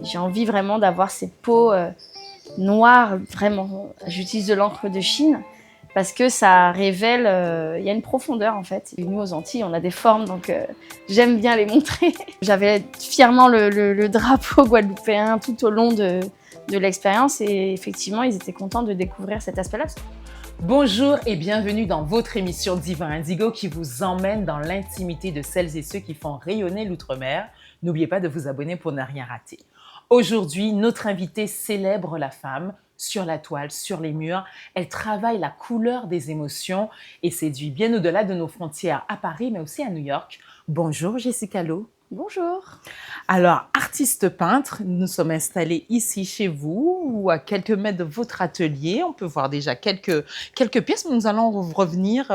j'ai envie vraiment d'avoir cette peau noire, vraiment. J'utilise de l'encre de Chine parce que ça révèle, il y a une profondeur en fait. Et nous aux Antilles, on a des formes, donc j'aime bien les montrer. J'avais fièrement le drapeau guadeloupéen tout au long de l'expérience et effectivement, ils étaient contents de découvrir cet aspect-là. Bonjour et bienvenue dans votre émission Diva Indigo qui vous emmène dans l'intimité de celles et ceux qui font rayonner l'outre-mer. N'oubliez pas de vous abonner pour ne rien rater. Aujourd'hui, notre invitée célèbre la femme sur la toile, sur les murs. Elle travaille la couleur des émotions et séduit bien au-delà de nos frontières à Paris, mais aussi à New York. Bonjour Jessica Lo. Bonjour. Alors, artiste peintre, nous sommes installés ici chez vous ou à quelques mètres de votre atelier. On peut voir déjà quelques pièces, mais nous allons revenir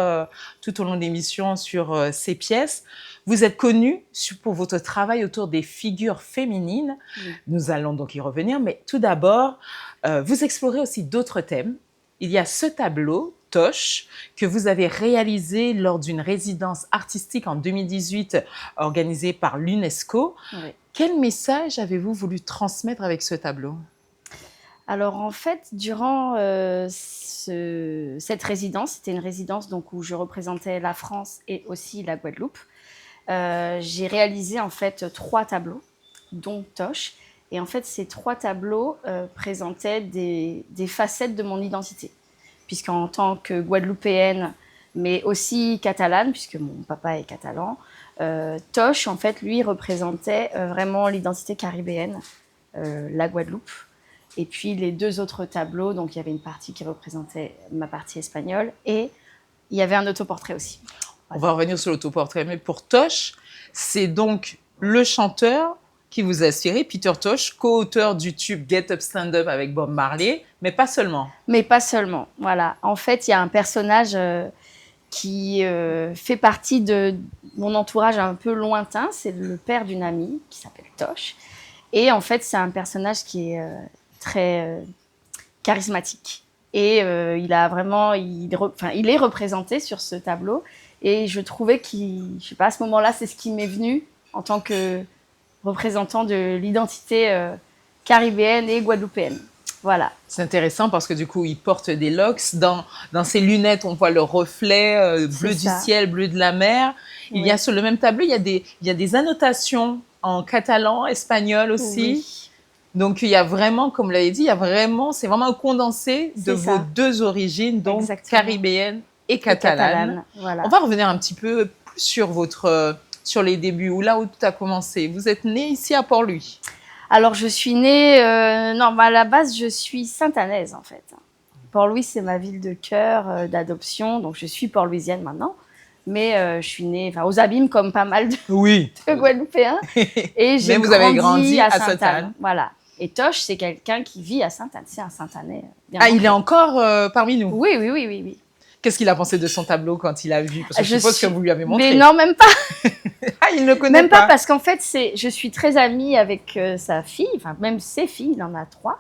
tout au long de l'émission sur ces pièces. Vous êtes connue pour votre travail autour des figures féminines. Oui. Nous allons donc y revenir, mais tout d'abord, vous explorez aussi d'autres thèmes. Il y a ce tableau, Toche, que vous avez réalisé lors d'une résidence artistique en 2018 organisée par l'UNESCO. Oui. Quel message avez-vous voulu transmettre avec ce tableau ? Alors en fait, durant cette résidence, c'était une résidence donc, où je représentais la France et aussi la Guadeloupe, j'ai réalisé en fait 3 tableaux, dont Toche. Et en fait, ces 3 tableaux présentaient des facettes de mon identité. Puisqu'en tant que guadeloupéenne, mais aussi catalane, puisque mon papa est catalan, Toche, en fait, lui, représentait vraiment l'identité caribéenne, la Guadeloupe. Et puis les 2 autres tableaux, donc il y avait une partie qui représentait ma partie espagnole et il y avait un autoportrait aussi. On va revenir sur l'autoportrait, mais pour Toche, c'est donc le chanteur qui vous a inspiré, Peter Tosh, co-auteur du tube Get Up Stand Up avec Bob Marley, mais pas seulement. Mais pas seulement, voilà. En fait, il y a un personnage qui fait partie de mon entourage un peu lointain, c'est le père d'une amie qui s'appelle Tosh. Et en fait, c'est un personnage qui est très charismatique. Et il a vraiment, il est représenté sur ce tableau. Et je trouvais je sais pas, à ce moment-là, c'est ce qui m'est venu en tant que représentant de l'identité caribéenne et guadeloupéenne. Voilà. C'est intéressant parce que du coup, il porte des locks. Dans ses lunettes, on voit le reflet bleu du ciel, bleu de la mer. Il y a sur le même tableau, il y a des annotations en catalan, espagnol aussi. Oui. Donc, il y a vraiment, comme vous l'avez dit, c'est vraiment un condensé de vos 2 origines, donc caribéenne et catalane. Voilà. On va revenir un petit peu plus sur les débuts, ou là où tout a commencé. Vous êtes née ici à Port-Louis? Alors, je suis née... à la base, je suis saint-anaise, en fait. Port-Louis, c'est ma ville de cœur, d'adoption. Donc, je suis port-louisienne maintenant. Mais je suis née aux Abîmes, comme pas mal de Guadeloupéens. Et mais vous avez grandi à Sainte-Anne. Voilà. Et Toche, c'est quelqu'un qui vit à Sainte-Anne. C'est un Saint-Annais. Il est encore parmi nous? Oui. Qu'est-ce qu'il a pensé de son tableau quand il a vu? Parce que je suppose que vous lui avez montré. Mais non, même pas. Il ne connaît même pas. Parce qu'en fait, je suis très amie avec sa fille, enfin même ses filles, il en a 3.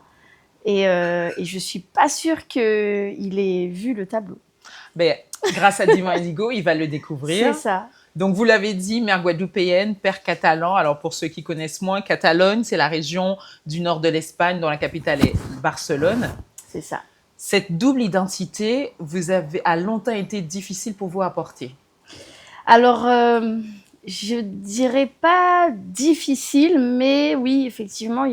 Et je ne suis pas sûre qu'il ait vu le tableau. Mais grâce à Diva Indigo, il va le découvrir. C'est ça. Donc, vous l'avez dit, mère guadeloupéenne, père catalan. Alors, pour ceux qui connaissent moins, Catalogne, c'est la région du nord de l'Espagne dont la capitale est Barcelone. C'est ça. Cette double identité a longtemps été difficile pour vous à porter? Alors, je dirais pas difficile, mais oui, effectivement,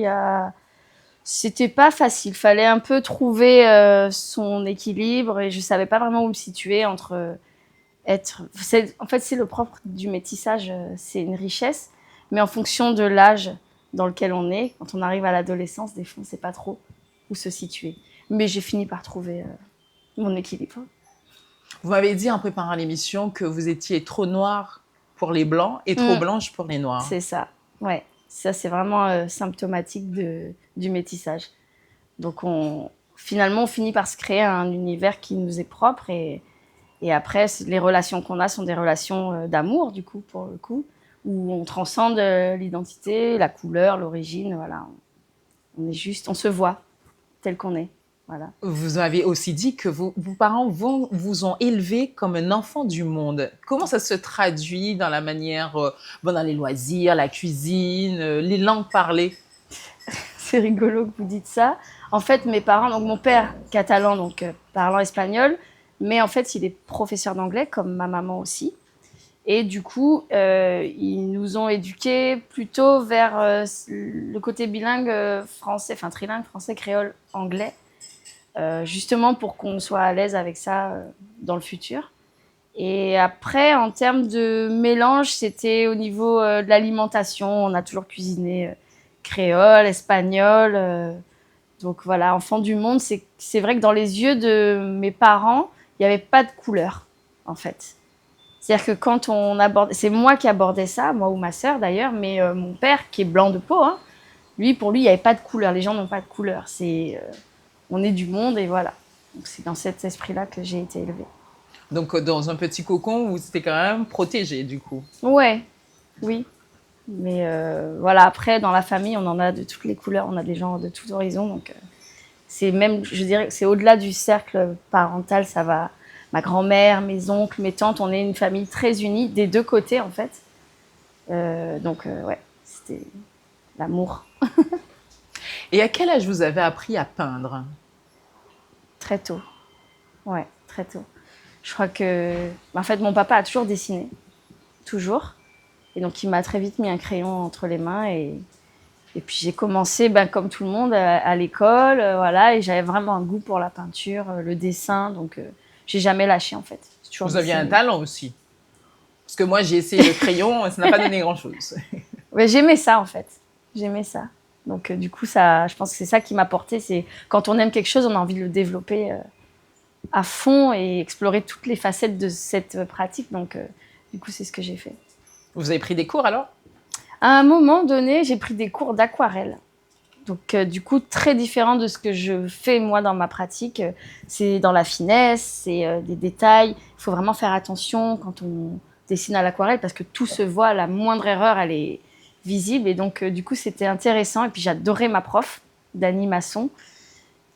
c'était pas facile. Il fallait un peu trouver son équilibre et je savais pas vraiment où me situer entre en fait, c'est le propre du métissage, c'est une richesse, mais en fonction de l'âge dans lequel on est, quand on arrive à l'adolescence, des fois, on sait pas trop où se situer. Mais j'ai fini par trouver mon équilibre. Vous m'avez dit en préparant l'émission que vous étiez trop noire pour les blancs et trop blanche pour les noirs. C'est ça, ouais. Ça, c'est vraiment symptomatique du métissage. Donc, finalement, on finit par se créer un univers qui nous est propre et après, les relations qu'on a sont des relations d'amour, du coup, pour le coup, où on transcende l'identité, la couleur, l'origine, voilà. On se voit tel qu'on est. Voilà. Vous avez aussi dit que vos parents vous ont élevé comme un enfant du monde. Comment ça se traduit dans la manière, dans les loisirs, la cuisine, les langues parlées? c'est rigolo que vous dites ça. En fait, mes parents, donc mon père catalan, donc parlant espagnol, mais en fait, il est professeur d'anglais, comme ma maman aussi. Et du coup, ils nous ont éduqués plutôt vers le côté bilingue français, enfin trilingue, français, créole, anglais, justement pour qu'on soit à l'aise avec ça dans le futur. Et après, en termes de mélange, c'était au niveau de l'alimentation. On a toujours cuisiné créole, espagnol. Donc voilà, enfant du monde, c'est vrai que dans les yeux de mes parents, il n'y avait pas de couleur, en fait. C'est-à-dire que quand on aborde, c'est moi qui abordais ça, moi ou ma sœur d'ailleurs, mais mon père, qui est blanc de peau, hein, pour lui, il n'y avait pas de couleur. Les gens n'ont pas de couleur. On est du monde et voilà. Donc c'est dans cet esprit-là que j'ai été élevée. Donc, dans un petit cocon, vous étiez quand même protégée, du coup. Ouais, oui. Mais voilà, après, dans la famille, on en a de toutes les couleurs. On a des gens de tous horizons. Donc, c'est même, je dirais que c'est au-delà du cercle parental. Ça va. Ma grand-mère, mes oncles, mes tantes, on est une famille très unie, des deux côtés, en fait. Donc, ouais, c'était l'amour. Et à quel âge vous avez appris à peindre? Très tôt. Ouais, très tôt. Je crois que, en fait, mon papa a toujours dessiné, toujours. Et donc, il m'a très vite mis un crayon entre les mains. Et puis, j'ai commencé, comme tout le monde, à l'école. Voilà, et j'avais vraiment un goût pour la peinture, le dessin. Donc, j'ai jamais lâché, en fait. Vous aviez un talent aussi. Parce que moi, j'ai essayé le crayon, ça n'a pas donné grand-chose. Ouais, j'aimais ça, en fait. J'aimais ça. Donc, du coup, je pense que c'est ça qui m'a porté. C'est quand on aime quelque chose, on a envie de le développer à fond et explorer toutes les facettes de cette pratique. Donc, du coup, c'est ce que j'ai fait. Vous avez pris des cours alors? À un moment donné, j'ai pris des cours d'aquarelle. Donc, du coup, très différent de ce que je fais moi dans ma pratique. C'est dans la finesse, c'est des détails. Il faut vraiment faire attention quand on dessine à l'aquarelle parce que tout se voit. La moindre erreur, elle est visible. Et donc, du coup, c'était intéressant. Et puis, j'adorais ma prof, Dany Masson,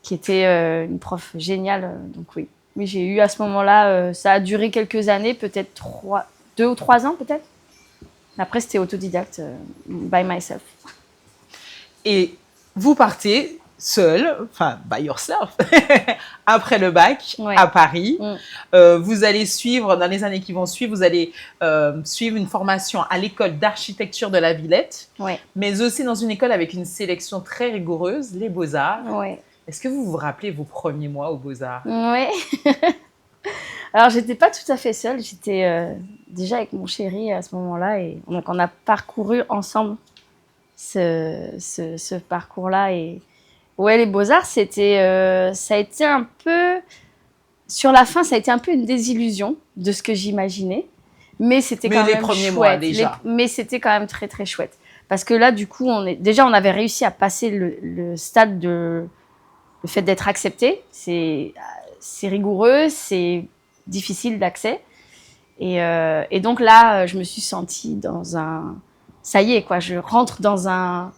qui était une prof géniale. Donc, oui, j'ai eu à ce moment-là, ça a duré quelques années, peut-être 2 ou 3 ans, peut-être. Après, c'était autodidacte, by myself. Et vous partez seul, enfin, by yourself, après le bac, Ouais. à Paris. Vous allez suivre, dans les années qui vont suivre, vous allez suivre une formation à l'école d'architecture de la Villette, Ouais. mais aussi dans une école avec une sélection très rigoureuse, les Beaux-Arts. Ouais. Est-ce que vous vous rappelez vos premiers mois aux Beaux-Arts? Ouais. Alors, j'étais pas tout à fait seule. J'étais déjà avec mon chéri à ce moment-là. Et donc, on a parcouru ensemble ce parcours-là. Et ouais, les Beaux-Arts, ça a été un peu... Sur la fin, ça a été un peu une désillusion de ce que j'imaginais. Mais c'était quand même chouette. Mais les premiers mois, déjà. Mais c'était quand même très, très chouette. Parce que là, du coup, déjà, on avait réussi à passer le stade de... Le fait d'être accepté, c'est rigoureux, c'est difficile d'accès. Et donc là, je me suis sentie dans un... Ça y est, quoi, je rentre dans un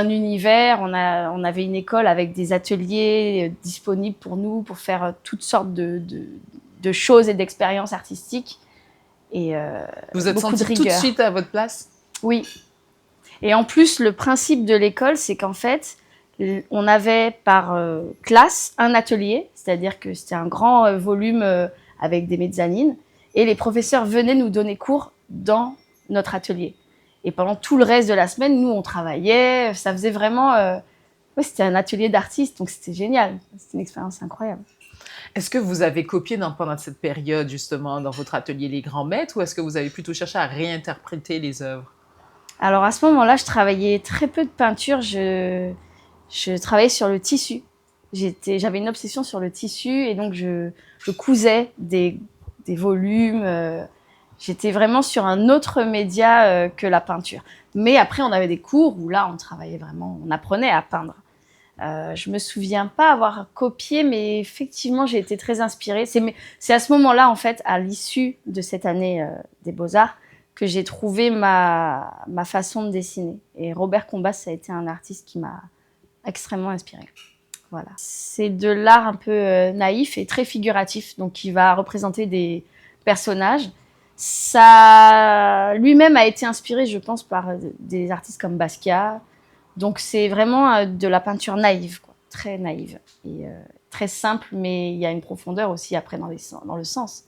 univers. On avait une école avec des ateliers disponibles pour nous, pour faire toutes sortes de choses et d'expériences artistiques. Et vous êtes beaucoup de sentie tout de rigueur. suite à votre place? Oui. Et en plus, le principe de l'école, c'est qu'en fait, on avait par classe un atelier, c'est-à-dire que c'était un grand volume avec des mezzanines, et les professeurs venaient nous donner cours dans notre atelier. Et pendant tout le reste de la semaine, nous, on travaillait, ça faisait vraiment... Ouais, c'était un atelier d'artistes, donc c'était génial, c'était une expérience incroyable. Est-ce que vous avez copié pendant cette période, justement, dans votre atelier les grands maîtres, ou est-ce que vous avez plutôt cherché à réinterpréter les œuvres? Alors à ce moment-là, je travaillais très peu de peinture, je travaillais sur le tissu. J'avais une obsession sur le tissu et donc je cousais des volumes. J'étais vraiment sur un autre média que la peinture. Mais après, on avait des cours où là, on travaillait vraiment, on apprenait à peindre. Je me souviens pas avoir copié, mais effectivement, j'ai été très inspirée. C'est à ce moment-là, en fait, à l'issue de cette année des Beaux-Arts, que j'ai trouvé ma façon de dessiner. Et Robert Combas, ça a été un artiste qui m'a extrêmement inspirée. Voilà. C'est de l'art un peu naïf et très figuratif, donc qui va représenter des personnages. Ça, lui-même a été inspiré, je pense, par des artistes comme Basquiat, Donc c'est vraiment de la peinture naïve, quoi, très naïve et très simple, mais il y a une profondeur aussi après dans le sens.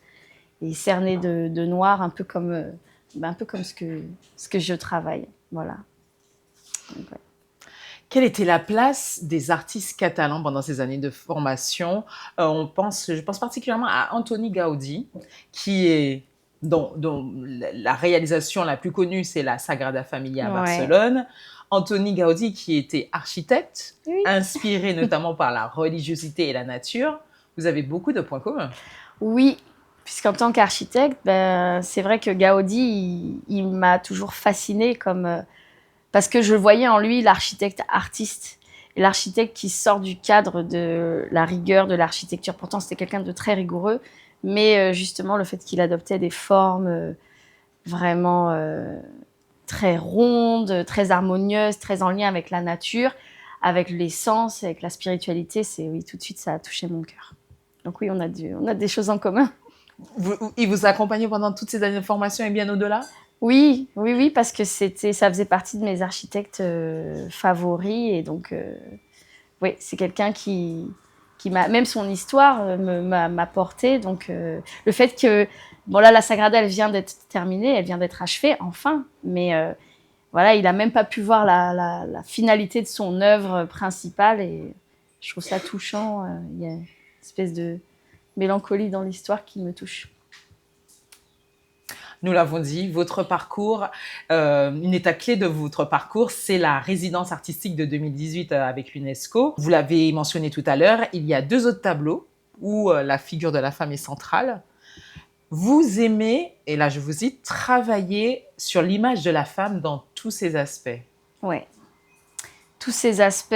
Et cerné de noir, un peu comme ce que je travaille. Voilà. Donc, ouais. Quelle était la place des artistes catalans pendant ces années de formation? Je pense particulièrement à Antoni Gaudí, qui est dont la réalisation la plus connue, c'est la Sagrada Familia à Ouais. Barcelone. Antoni Gaudí, qui était architecte, Oui. inspiré notamment par la religiosité et la nature. Vous avez beaucoup de points communs. Oui, puisqu'en tant qu'architecte, ben, c'est vrai que Gaudi, il m'a toujours fascinée parce que je voyais en lui l'architecte artiste et l'architecte qui sort du cadre de la rigueur de l'architecture. Pourtant, c'était quelqu'un de très rigoureux, mais justement, le fait qu'il adoptait des formes vraiment très rondes, très harmonieuses, très en lien avec la nature, avec les sens, avec la spiritualité, oui, tout de suite, ça a touché mon cœur. Donc oui, on a des choses en commun. Il vous a accompagné pendant toutes ces années de formation et bien au-delà? Oui, oui, oui, parce que ça faisait partie de mes architectes favoris. Et donc, oui, c'est quelqu'un qui même son histoire m'a porté. Donc, le fait que, bon là, la Sagrada, elle vient d'être terminée, elle vient d'être achevée, enfin. Mais voilà, il n'a même pas pu voir la finalité de son œuvre principale. Et je trouve ça touchant. Il y a une espèce de mélancolie dans l'histoire qui me touche. Nous l'avons dit, votre parcours, une étape clé de votre parcours, c'est la résidence artistique de 2018 avec l'UNESCO. Vous l'avez mentionné tout à l'heure, il y a 2 autres tableaux où la figure de la femme est centrale. Vous aimez, et là je vous dis, travailler sur l'image de la femme dans tous ses aspects. Ouais. Tous ces aspects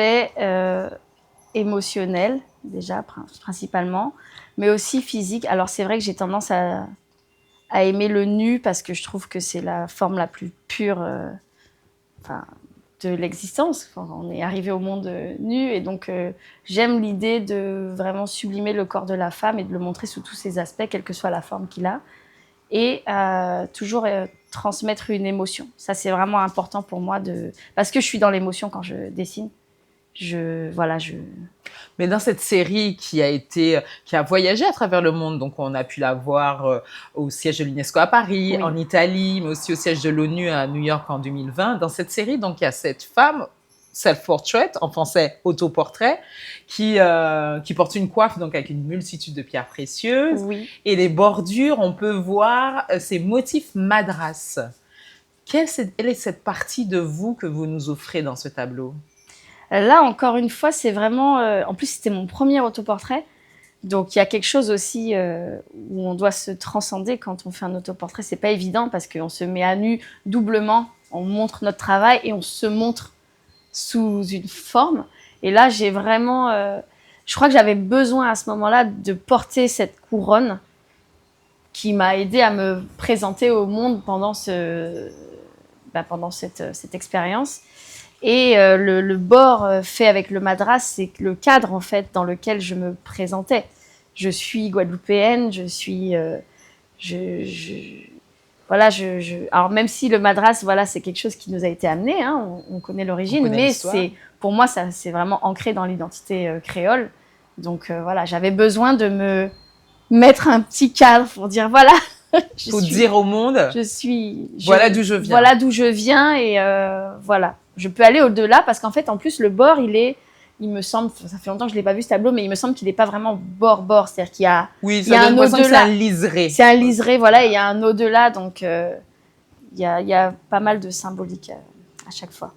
émotionnels, déjà, principalement, mais aussi physiques. Alors, c'est vrai que j'ai tendance à aimer le nu parce que je trouve que c'est la forme la plus pure de l'existence. Enfin, on est arrivé au monde nu et donc j'aime l'idée de vraiment sublimer le corps de la femme et de le montrer sous tous ses aspects, quelle que soit la forme qu'il a, et toujours transmettre une émotion. Ça, c'est vraiment important pour moi parce que je suis dans l'émotion quand je dessine. Mais dans cette série qui a voyagé à travers le monde, donc on a pu la voir au siège de l'UNESCO à Paris, Oui. en Italie, mais aussi au siège de l'ONU à New York en 2020. Dans cette série, donc, il y a cette femme, self-portrait, en français autoportrait, qui porte une coiffe donc avec une multitude de pierres précieuses. Oui. Et les bordures, on peut voir ces motifs madras. Quelle est cette partie de vous que vous nous offrez dans ce tableau? Là, encore une fois, c'est vraiment... en plus, c'était mon premier autoportrait. Donc, il y a quelque chose aussi où on doit se transcender quand on fait un autoportrait. C'est pas évident parce qu'on se met à nu doublement. On montre notre travail et on se montre sous une forme. Et là, j'ai vraiment... je crois que j'avais besoin à ce moment-là de porter cette couronne qui m'a aidée à me présenter au monde pendant cette expérience. Et le bord fait avec le madras, c'est le cadre en fait dans lequel je me présentais. Je suis guadeloupéenne, alors même si le madras, voilà, c'est quelque chose qui nous a été amené, hein, on connaît l'origine, mais pour moi, c'est vraiment ancré dans l'identité créole. Donc voilà, j'avais besoin de me mettre un petit cadre pour dire voilà. Dire au monde, voilà d'où je viens. Voilà d'où je viens et voilà. Je peux aller au-delà parce qu'en fait, en plus, le bord, il me semble, ça fait longtemps que je ne l'ai pas vu ce tableau, mais il me semble qu'il n'est pas vraiment bord-bord. C'est-à-dire qu'il y a, il y a un au-delà. C'est un liseré. C'est un liseré, voilà, et il y a un au-delà. Donc, il y a pas mal de symbolique à chaque fois.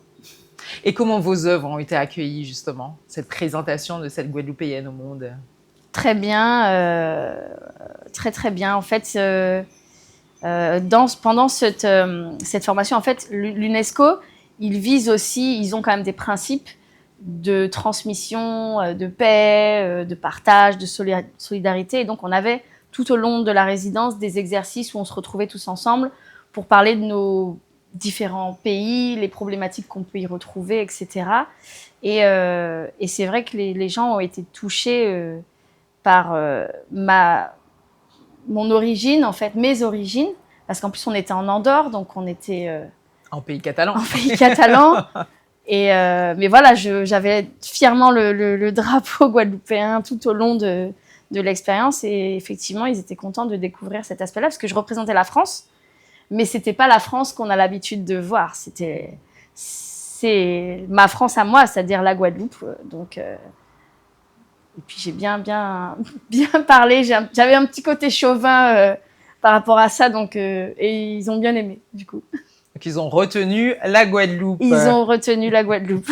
Et comment vos œuvres ont été accueillies, justement, cette présentation de cette Guadeloupéenne au monde? Très bien, très, très bien. En fait, pendant cette formation, en fait, l'UNESCO, ils ont quand même des principes de transmission, de paix, de partage, de solidarité. Et donc, on avait tout au long de la résidence des exercices où on se retrouvait tous ensemble pour parler de nos différents pays, les problématiques qu'on peut y retrouver, etc. Et c'est vrai que les gens ont été touchés par mon origine, en fait, mes origines, parce qu'en plus, on était en Andorre, donc on était... en pays catalan. En pays catalan. Mais voilà, j'avais fièrement le drapeau guadeloupéen tout au long de l'expérience. Et effectivement, ils étaient contents de découvrir cet aspect-là parce que je représentais la France, mais c'était pas la France qu'on a l'habitude de voir. C'est ma France à moi, c'est-à-dire la Guadeloupe. Donc, et puis j'ai bien parlé. J'avais un petit côté chauvin par rapport à ça, donc et ils ont bien aimé du coup. Donc, ils ont retenu la Guadeloupe. Ils ont retenu la Guadeloupe.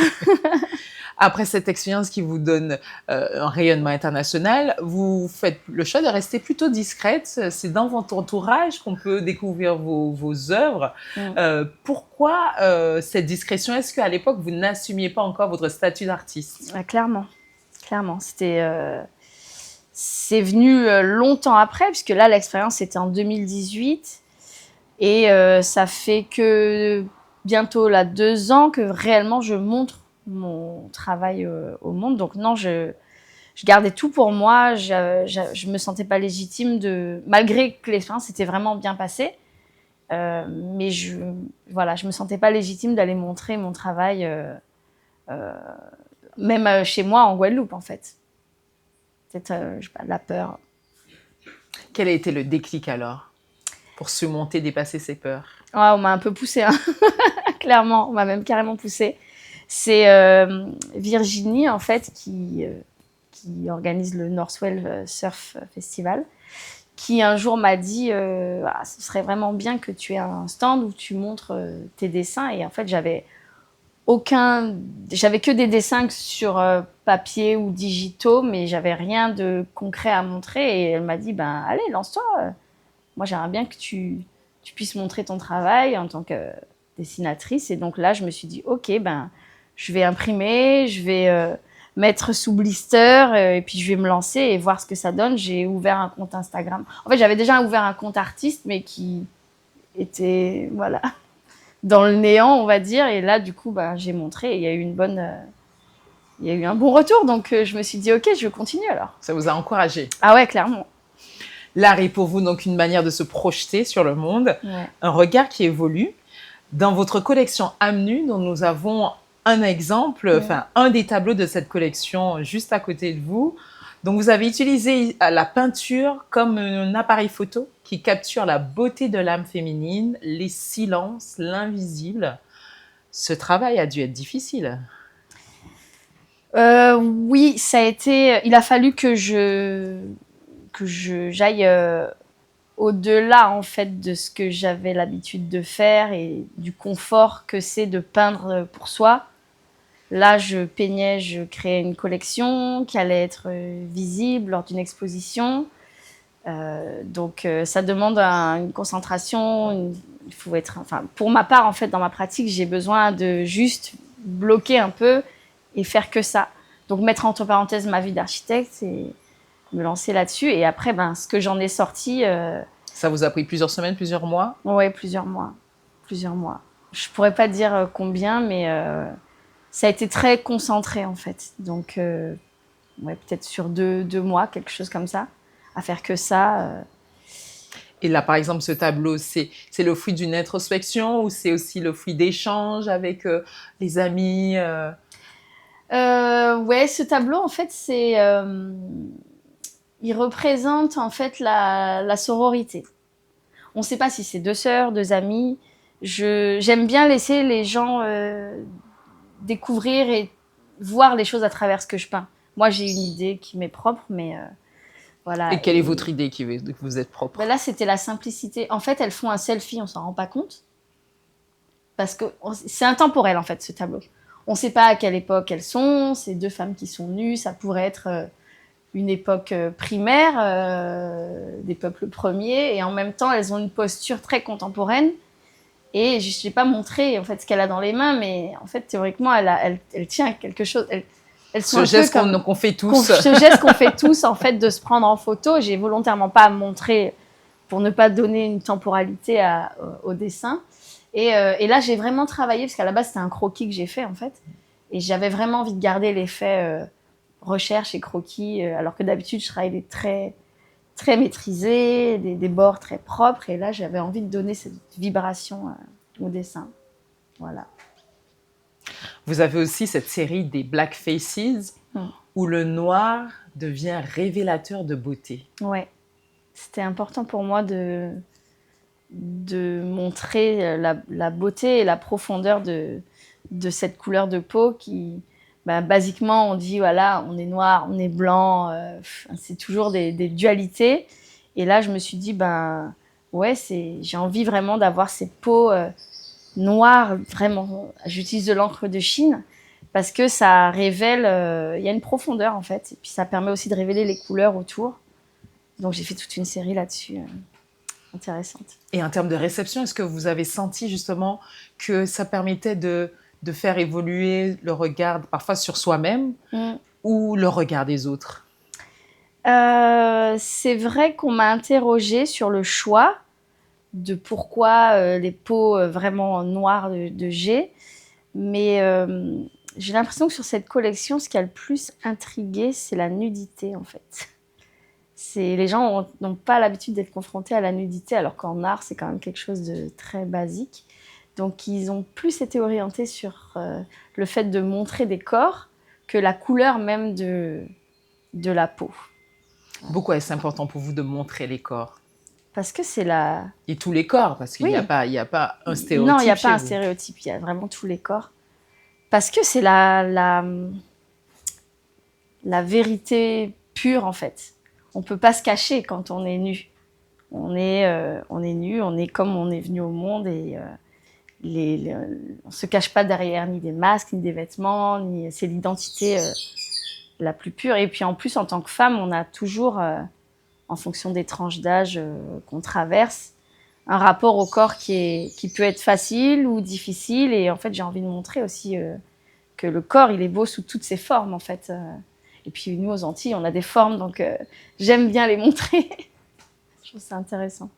Après cette expérience qui vous donne un rayonnement international, vous faites le choix de rester plutôt discrète. C'est dans votre entourage qu'on peut découvrir vos œuvres. Pourquoi cette discrétion? Est-ce qu'à l'époque, vous n'assumiez pas encore votre statut d'artiste? Clairement. C'est venu longtemps après, puisque là, l'expérience était en 2018. Et ça fait que bientôt là 2 ans que réellement je montre mon travail au monde. Donc non, je gardais tout pour moi. Je me sentais pas légitime malgré que l'expérience s'était vraiment bien passée, mais je me sentais pas légitime d'aller montrer mon travail, même chez moi en Guadeloupe en fait. Peut-être je sais pas, la peur. Quel a été le déclic alors pour surmonter, dépasser ces peurs? On m'a un peu poussée, hein. Clairement, on m'a même carrément poussée. C'est Virginie, en fait, qui organise le Northwell Surf Festival, qui un jour m'a dit ce serait vraiment bien que tu aies un stand où tu montres tes dessins. Et en fait, j'avais que des dessins sur papier ou digitaux, mais j'avais rien de concret à montrer. Et elle m'a dit, allez, lance-toi. Moi, j'aimerais bien que tu puisses montrer ton travail en tant que dessinatrice. Et donc là, je me suis dit, ok, je vais imprimer, je vais mettre sous blister, et puis je vais me lancer et voir ce que ça donne. J'ai ouvert un compte Instagram. En fait, j'avais déjà ouvert un compte artiste, mais qui était, voilà, dans le néant, on va dire. Et là, du coup, j'ai montré et il y a eu un bon retour. Donc, je me suis dit, ok, je continue alors. Ça vous a encouragé? Ah ouais, clairement. L'art est pour vous donc une manière de se projeter sur le monde, un regard qui évolue. Dans votre collection âme nue, dont nous avons un exemple, un des tableaux de cette collection juste à côté de vous. Donc vous avez utilisé la peinture comme un appareil photo qui capture la beauté de l'âme féminine, les silences, l'invisible. Ce travail a dû être difficile. Oui, ça a été. Il a fallu que j'aille au-delà en fait de ce que j'avais l'habitude de faire et du confort que c'est de peindre pour soi. Là, je créais une collection qui allait être visible lors d'une exposition. Donc, ça demande une concentration. Il faut être. Enfin, pour ma part, en fait, dans ma pratique, j'ai besoin de juste bloquer un peu et faire que ça. Donc, mettre entre parenthèses ma vie d'architecte et me lancer là-dessus. Et après, ce que j'en ai sorti... Ça vous a pris plusieurs semaines, plusieurs mois? Oui, plusieurs mois. Je ne pourrais pas dire combien, mais ça a été très concentré, en fait. Donc, peut-être sur 2 mois, quelque chose comme ça, à faire que ça. Et là, par exemple, ce tableau, c'est le fruit d'une introspection ou c'est aussi le fruit d'échanges avec les amis Ce tableau, en fait, il représente en fait la sororité. On ne sait pas si c'est 2 sœurs, 2 amies. J'aime bien laisser les gens découvrir et voir les choses à travers ce que je peins. Moi, j'ai une idée qui m'est propre, mais voilà. Et quelle est votre idée qui vous êtes propre? Là, c'était la simplicité. En fait, elles font un selfie, on ne s'en rend pas compte. Parce que c'est intemporel, en fait, ce tableau. On ne sait pas à quelle époque elles sont. C'est 2 femmes qui sont nues. Ça pourrait être une époque primaire, des peuples premiers. Et en même temps, elles ont une posture très contemporaine. Et je n'ai pas montré en fait, ce qu'elle a dans les mains, mais en fait, théoriquement, elle tient quelque chose. Ce geste qu'on fait tous. Ce geste qu'on fait tous, en fait, de se prendre en photo. J'ai volontairement pas montré pour ne pas donner une temporalité au dessin. Et là, j'ai vraiment travaillé, parce qu'à la base, c'était un croquis que j'ai fait, en fait. Et j'avais vraiment envie de garder l'effet recherche et croquis, alors que d'habitude, je travaille très, très maîtrisés, des bords très propres. Et là, j'avais envie de donner cette vibration au dessin. Voilà. Vous avez aussi cette série des Black Faces où le noir devient révélateur de beauté. Ouais, c'était important pour moi de montrer la beauté et la profondeur de cette couleur de peau qui, basiquement, on dit, voilà, on est noir, on est blanc, c'est toujours des dualités. Et là, je me suis dit, ouais, j'ai envie vraiment d'avoir ces peaux noires, vraiment. J'utilise de l'encre de Chine parce que ça révèle, il y a une profondeur, en fait. Et puis, ça permet aussi de révéler les couleurs autour. Donc, j'ai fait toute une série là-dessus. Intéressante. Et en termes de réception, est-ce que vous avez senti justement que ça permettait de faire évoluer le regard parfois sur soi-même ou le regard des autres? C'est vrai qu'on m'a interrogée sur le choix de pourquoi les peaux vraiment noires de G. Mais j'ai l'impression que sur cette collection, ce qui a le plus intrigué, c'est la nudité en fait. Les gens n'ont pas l'habitude d'être confrontés à la nudité, alors qu'en art, c'est quand même quelque chose de très basique. Donc, ils ont plus été orientés sur le fait de montrer des corps que la couleur même de la peau. Pourquoi est-ce important pour vous de montrer les corps? Parce que c'est Et tous les corps, parce qu'il n'y a pas un stéréotype. Non, il n'y a pas un stéréotype, il y a vraiment tous les corps. Parce que c'est la vérité pure, en fait. On ne peut pas se cacher quand on est nu. On est nu, on est comme on est venu au monde et on ne se cache pas derrière ni des masques, ni des vêtements, c'est l'identité la plus pure. Et puis en plus, en tant que femme, on a toujours, en fonction des tranches d'âge qu'on traverse, un rapport au corps qui peut être facile ou difficile. Et en fait, j'ai envie de montrer aussi que le corps, il est beau sous toutes ses formes, en fait. Et puis nous, aux Antilles, on a des formes, donc j'aime bien les montrer. Je trouve ça intéressant.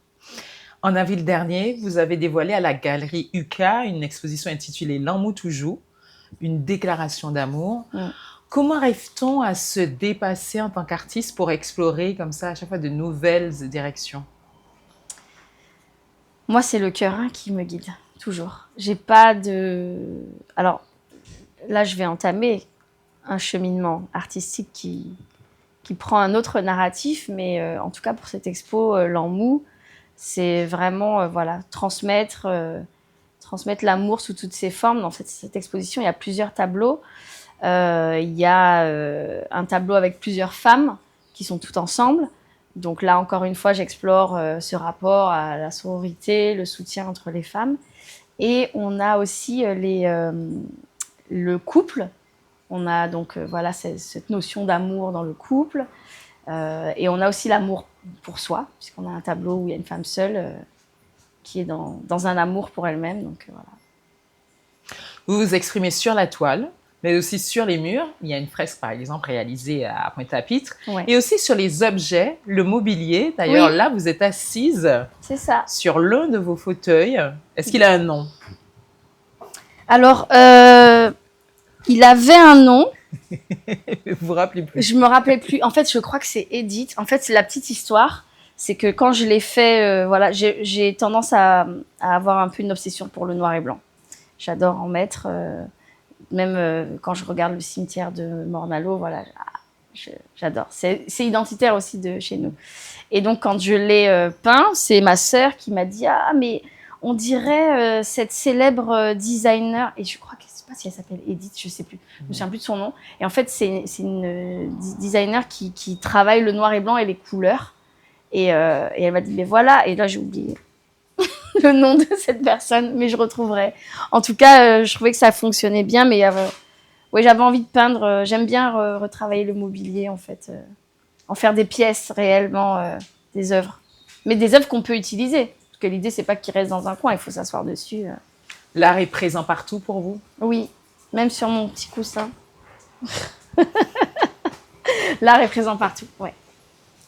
En avril dernier, vous avez dévoilé à la galerie UCA une exposition intitulée L'amour toujours, une déclaration d'amour. Comment arrive-t-on à se dépasser en tant qu'artiste pour explorer comme ça à chaque fois de nouvelles directions? Moi, c'est le cœur qui me guide, toujours. J'ai pas de... Alors, là, je vais entamer un cheminement artistique qui prend un autre narratif, mais en tout cas, pour cette expo, L'Emmou, c'est vraiment transmettre l'amour sous toutes ses formes. Dans cette exposition, il y a plusieurs tableaux. Il y a un tableau avec plusieurs femmes qui sont toutes ensemble. Donc là, encore une fois, j'explore ce rapport à la sororité, le soutien entre les femmes. Et on a aussi le couple. On a donc cette notion d'amour dans le couple. Et on a aussi l'amour pour soi, puisqu'on a un tableau où il y a une femme seule qui est dans un amour pour elle-même. Donc, voilà. Vous vous exprimez sur la toile, mais aussi sur les murs. Il y a une fresque, par exemple, réalisée à Pointe-à-Pitre. Ouais. Et aussi sur les objets, le mobilier. D'ailleurs, là, vous êtes assise sur l'un de vos fauteuils. Est-ce qu'il a un nom? Alors, il avait un nom. Vous vous rappelez plus? Je me rappelais plus. En fait, je crois que c'est Edith. En fait, c'est la petite histoire. C'est que quand je l'ai fait, j'ai tendance à avoir un peu une obsession pour le noir et blanc. J'adore en mettre. Même quand je regarde le cimetière de Morne-à-l'Eau, j'adore. C'est identitaire aussi de chez nous. Et donc, quand je l'ai peint, c'est ma sœur qui m'a dit « Ah, mais on dirait cette célèbre designer. » Et je crois que, je ne sais pas si elle s'appelle Edith, je ne sais plus. Je ne me souviens plus de son nom. Et en fait, c'est une designer qui travaille le noir et blanc et les couleurs. Et elle m'a dit « Mais voilà !» Et là, j'ai oublié le nom de cette personne, mais je retrouverai. En tout cas, je trouvais que ça fonctionnait bien, mais j'avais envie de peindre. J'aime bien retravailler le mobilier, en fait. En faire des pièces réellement, des œuvres. Mais des œuvres qu'on peut utiliser. Parce que l'idée, c'est pas qu'ils restent dans un coin, il faut s'asseoir dessus. L'art est présent partout pour vous? Oui, même sur mon petit coussin. L'art est présent partout, ouais.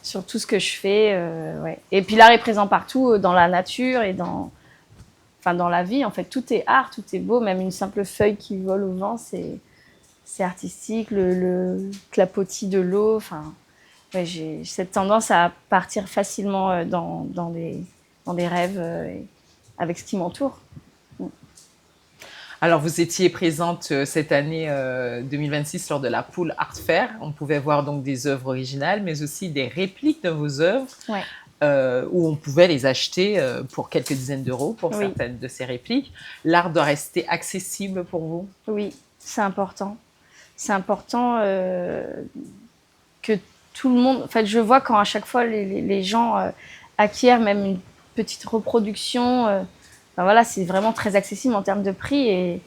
Sur tout ce que je fais, ouais. Et puis l'art est présent partout, dans la nature et dans la vie. En fait, tout est art, tout est beau. Même une simple feuille qui vole au vent, c'est artistique. Le clapotis de l'eau, ouais, j'ai cette tendance à partir facilement dans des rêves avec ce qui m'entoure. Alors, vous étiez présente cette année 2026 lors de la Pool Art Fair. On pouvait voir donc des œuvres originales, mais aussi des répliques de vos œuvres, Ouais. où on pouvait les acheter pour quelques dizaines d'euros pour Oui. certaines de ces répliques. L'art doit rester accessible pour vous? Oui, c'est important. C'est important que tout le monde... En fait, je vois quand à chaque fois les gens acquièrent même une petite reproduction, ben voilà, c'est vraiment très accessible en termes de prix et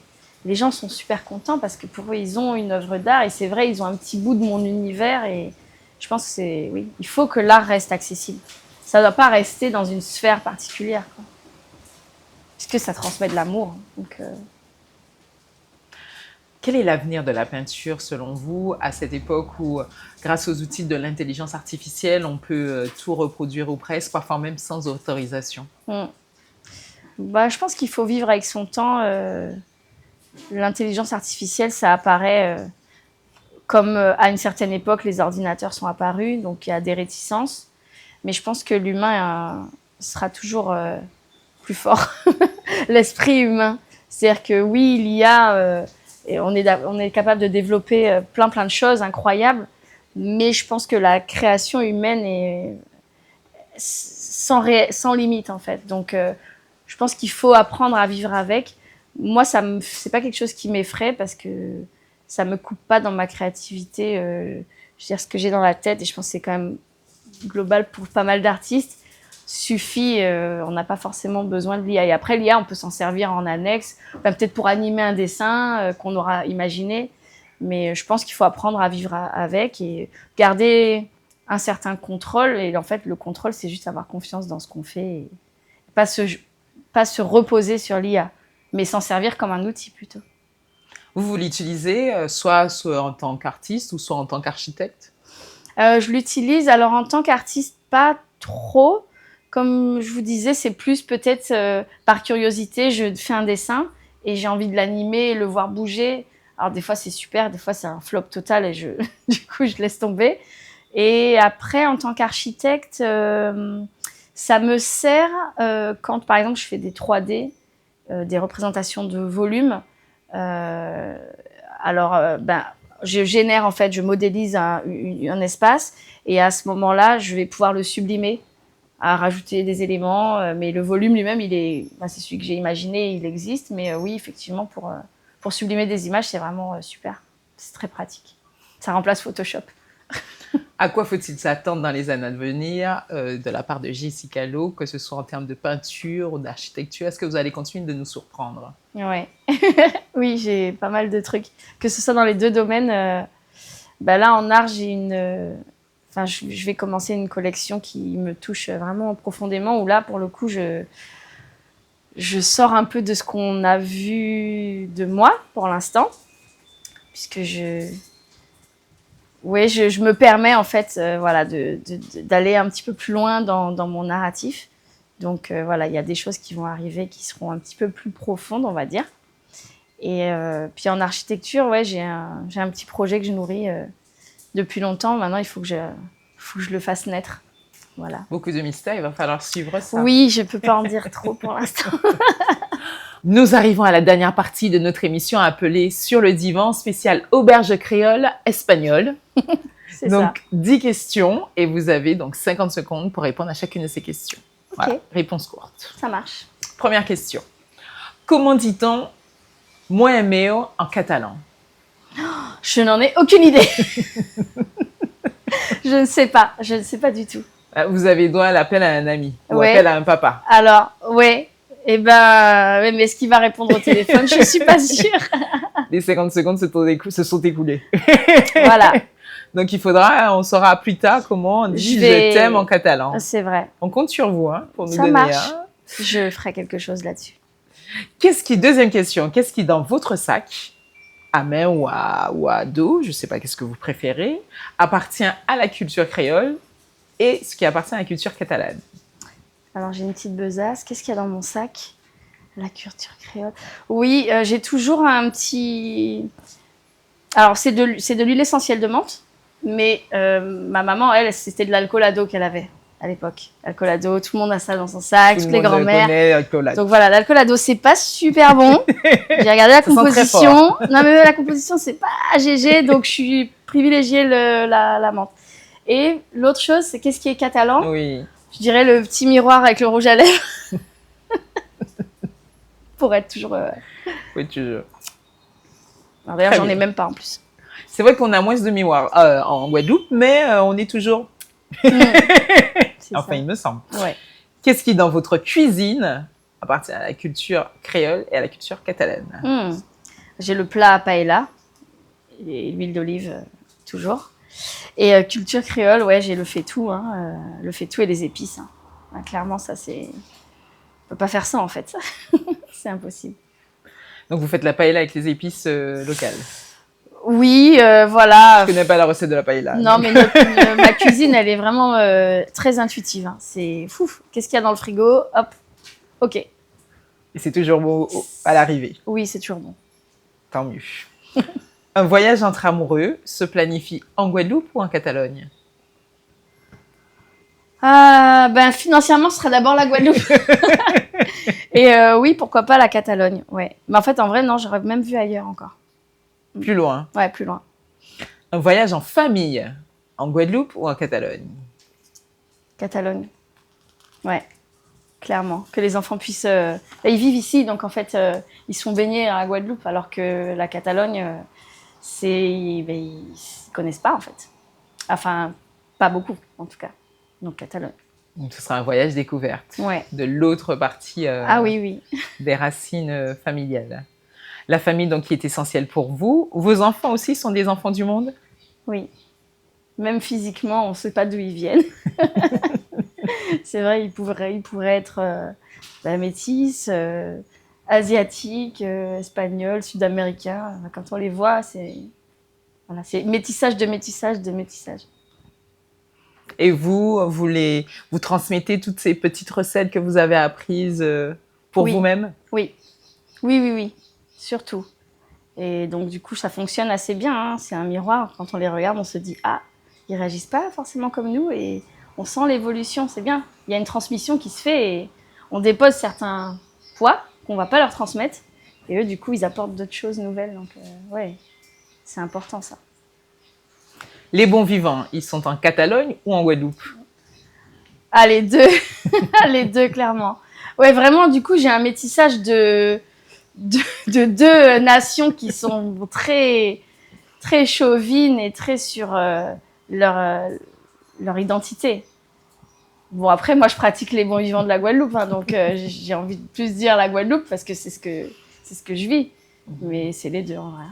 les gens sont super contents parce que pour eux, ils ont une œuvre d'art et c'est vrai, ils ont un petit bout de mon univers et je pense que c'est... Oui, il faut que l'art reste accessible. Ça ne doit pas rester dans une sphère particulière, quoi. Puisque ça transmet de l'amour. Donc, Quel est l'avenir de la peinture selon vous à cette époque où, grâce aux outils de l'intelligence artificielle, on peut tout reproduire ou presque, parfois même sans autorisation? Bah, je pense qu'il faut vivre avec son temps. L'intelligence artificielle, ça apparaît comme à une certaine époque, les ordinateurs sont apparus, donc il y a des réticences. Mais je pense que l'humain sera toujours plus fort, l'esprit humain. C'est-à-dire que oui, il y a, et on est capable de développer plein de choses incroyables, mais je pense que la création humaine est sans limite en fait. Donc je pense qu'il faut apprendre à vivre avec. Moi, c'est pas quelque chose qui m'effraie parce que ça me coupe pas dans ma créativité. Je veux dire, ce que j'ai dans la tête, et je pense que c'est quand même global pour pas mal d'artistes, suffit. On n'a pas forcément besoin de l'IA. Et après, l'IA, on peut s'en servir en annexe, enfin, peut-être pour animer un dessin qu'on aura imaginé. Mais je pense qu'il faut apprendre à vivre avec et garder un certain contrôle. Et en fait, le contrôle, c'est juste avoir confiance dans ce qu'on fait et pas se reposer sur l'IA, mais s'en servir comme un outil plutôt. Vous l'utilisez soit en tant qu'artiste ou soit en tant qu'architecte? Je l'utilise, alors en tant qu'artiste, pas trop. Comme je vous disais, c'est plus peut-être par curiosité, je fais un dessin et j'ai envie de l'animer et le voir bouger. Alors des fois c'est super, des fois c'est un flop total et du coup je laisse tomber. Et après, en tant qu'architecte, ça me sert quand par exemple je fais des 3D, des représentations de volume. Je génère en fait, je modélise un espace et à ce moment-là, je vais pouvoir le sublimer, à rajouter des éléments. Mais le volume lui-même, c'est celui que j'ai imaginé, il existe. Mais oui, effectivement, pour sublimer des images, c'est vraiment super. C'est très pratique. Ça remplace Photoshop. À quoi faut-il s'attendre dans les années à venir de la part de Jessica Lo, que ce soit en termes de peinture ou d'architecture? Est-ce que vous allez continuer de nous surprendre? Ouais. Oui, j'ai pas mal de trucs. Que ce soit dans les deux domaines. Là, en art, je vais commencer une collection qui me touche vraiment profondément, où là, pour le coup, je sors un peu de ce qu'on a vu de moi pour l'instant, puisque je me permets en fait d'aller un petit peu plus loin dans mon narratif. Donc il y a des choses qui vont arriver qui seront un petit peu plus profondes, on va dire. Et puis en architecture, j'ai un petit projet que je nourris depuis longtemps. Maintenant, il faut que je le fasse naître. Voilà. Beaucoup de mystères, il va falloir suivre ça. Oui, je ne peux pas en dire trop pour l'instant. Nous arrivons à la dernière partie de notre émission appelée Sur le divan, spéciale auberge créole espagnole. C'est donc, ça. 10 questions et vous avez donc 50 secondes pour répondre à chacune de ces questions. Ok. Voilà, réponse courte. Ça marche. Première question. Comment dit-on « moi meo » en catalan? Je n'en ai aucune idée. Je ne sais pas du tout. Vous avez droit à l'appel à un ami ou Ouais. appel à un papa. Alors, ouais. Eh ben, mais est-ce qu'il va répondre au téléphone? Je ne suis pas sûre. Les 50 secondes se sont écoulées. Voilà. Donc, on saura plus tard comment on dit « je t'aime » en catalan. C'est vrai. On compte sur vous pour nous Ça donner marche. un. Je ferai quelque chose là-dessus. Deuxième question, qu'est-ce qui dans votre sac, à main ou à dos, je ne sais pas qu'est-ce que vous préférez, appartient à la culture créole et ce qui appartient à la culture catalane? Alors, j'ai une petite besace. Qu'est-ce qu'il y a dans mon sac? La culture créole. Oui, j'ai toujours un petit... Alors, c'est de l'huile essentielle de menthe, mais ma maman, elle, c'était de l'alcool à dos qu'elle avait. à l'époque. Alcolado, tout le monde a ça dans son sac, Tout toutes le les monde grand-mères. connaît l'alcoolade. Donc voilà, l'alcolado, c'est pas super bon. J'ai regardé la Ça sent très composition. fort. Non, mais la composition, c'est pas GG, donc je suis privilégiée la menthe. Et l'autre chose, c'est qu'est-ce qui est catalan? Oui. Je dirais le petit miroir avec le rouge à lèvres. Pour être toujours. Oui, tu... Alors, d'ailleurs, Très j'en ai bien. même pas en plus. C'est vrai qu'on a moins de miroirs en Guadeloupe, mais on est toujours... C'est Enfin, il me semble. ça. Ouais. Qu'est-ce qui, dans votre cuisine, appartient à la culture créole et à la culture catalane? J'ai le plat à paella et l'huile d'olive, toujours. Et culture créole, ouais, j'ai le faitout, le faitout et les épices. Hein. Ouais, clairement, ça, c'est... On peut pas faire ça, en fait. C'est impossible. Donc, vous faites la paella avec les épices locales. Oui, voilà. Je connais pas la recette de la paella. Non, mais ma cuisine, elle est vraiment très intuitive. Hein. C'est fou. Qu'est-ce qu'il y a dans le frigo? Hop, ok. Et c'est toujours beau à l'arrivée. Oui, c'est toujours bon. Tant mieux. Un voyage entre amoureux se planifie en Guadeloupe ou en Catalogne? Ben, financièrement, ce sera d'abord la Guadeloupe. Et oui, pourquoi pas la Catalogne. Ouais. Mais en fait, en vrai, non, j'aurais même vu ailleurs encore. Plus loin. Ouais, plus loin. Un voyage en famille en Guadeloupe ou en Catalogne? Catalogne. Ouais, clairement. Que les enfants puissent... Ils vivent ici, donc en fait, ils sont baignés à la Guadeloupe, alors que la Catalogne, ils ne connaissent pas, en fait. Enfin, pas beaucoup, en tout cas. Donc, Catalogne. Donc, ce sera un voyage découverte Ouais. de l'autre partie Ah oui, oui. des racines familiales. La famille, donc, qui est essentielle pour vous. Vos enfants aussi sont des enfants du monde? Oui. Même physiquement, on ne sait pas d'où ils viennent. C'est vrai, ils pourraient être métis, asiatiques, espagnols, sud-américains. Quand on les voit, c'est métissage de métissage de métissage. Et vous transmettez toutes ces petites recettes que vous avez apprises pour vous-même? Oui. Oui. Surtout. Et donc, du coup, ça fonctionne assez bien. Hein. C'est un miroir. Quand on les regarde, on se dit « Ah, ils réagissent pas forcément comme nous. » Et on sent l'évolution. C'est bien. Il y a une transmission qui se fait et on dépose certains poids qu'on ne va pas leur transmettre. Et eux, du coup, ils apportent d'autres choses nouvelles. Donc, ouais, c'est important, ça. Les bons vivants, ils sont en Catalogne ou en Guadeloupe? Ah, les deux. Les deux, clairement. Ouais, vraiment, du coup, j'ai un métissage de deux nations qui sont très, très chauvines et très sur leur identité. Bon, après, moi, je pratique les bons vivants de la Guadeloupe, hein, donc j'ai envie de plus dire la Guadeloupe parce que c'est ce que je vis. Mais c'est les deux, en vrai.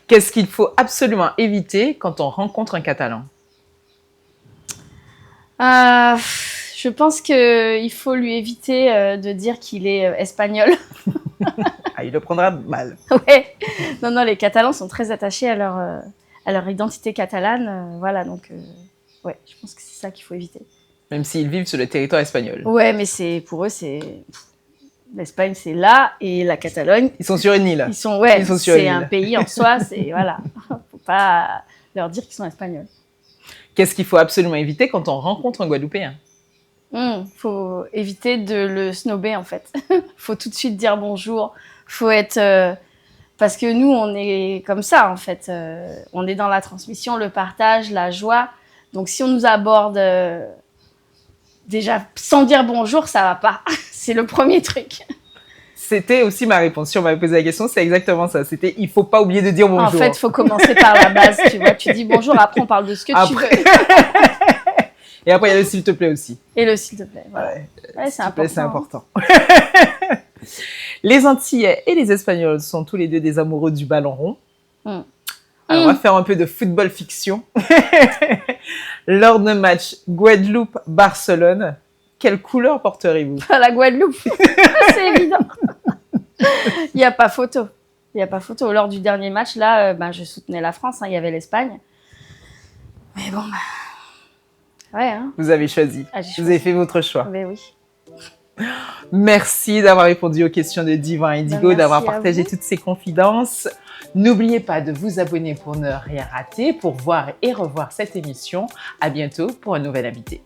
Qu'est-ce qu'il faut absolument éviter quand on rencontre un Catalan? Je pense qu'il faut lui éviter de dire qu'il est espagnol. Ah, il le prendra mal. Ouais. Non, les Catalans sont très attachés à leur identité catalane. Voilà, donc, ouais, je pense que c'est ça qu'il faut éviter. Même s'ils vivent sur le territoire espagnol. Ouais, mais pour eux, l'Espagne, c'est là, et la Catalogne. Ils sont sur une île. Ils sont sur une c'est un pays en soi, voilà. Faut pas leur dire qu'ils sont espagnols. Qu'est-ce qu'il faut absolument éviter quand on rencontre un Guadeloupéen? Faut éviter de le snober, en fait. Faut tout de suite dire bonjour. Faut être... parce que nous, on est comme ça, en fait. On est dans la transmission, le partage, la joie. Donc, si on nous aborde déjà sans dire bonjour, ça va pas. C'est le premier truc. C'était aussi ma réponse. Si on m'avait posé la question, c'est exactement ça. C'était, il faut pas oublier de dire bonjour. En fait, il faut commencer par la base, tu vois. Tu dis bonjour, après on parle de ce que tu veux. Et après, il y a le s'il te plaît aussi. Et le s'il te plaît, voilà. Ouais, c'est important. C'est important. Les Antillais et les Espagnols sont tous les deux des amoureux du ballon rond. Alors, on va faire un peu de football fiction. Lors d'un match Guadeloupe-Barcelone, quelle couleur porterez-vous? La Guadeloupe, c'est évident. Il n'y a pas photo. Lors du dernier match, là, je soutenais la France. Il y avait l'Espagne. Mais bon, ouais. Hein. Vous avez choisi. Vous avez fait votre choix. Mais oui. Merci d'avoir répondu aux questions de Divan Indigo, d'avoir partagé toutes ces confidences. N'oubliez pas de vous abonner pour ne rien rater, pour voir et revoir cette émission. À bientôt pour un nouvel invité.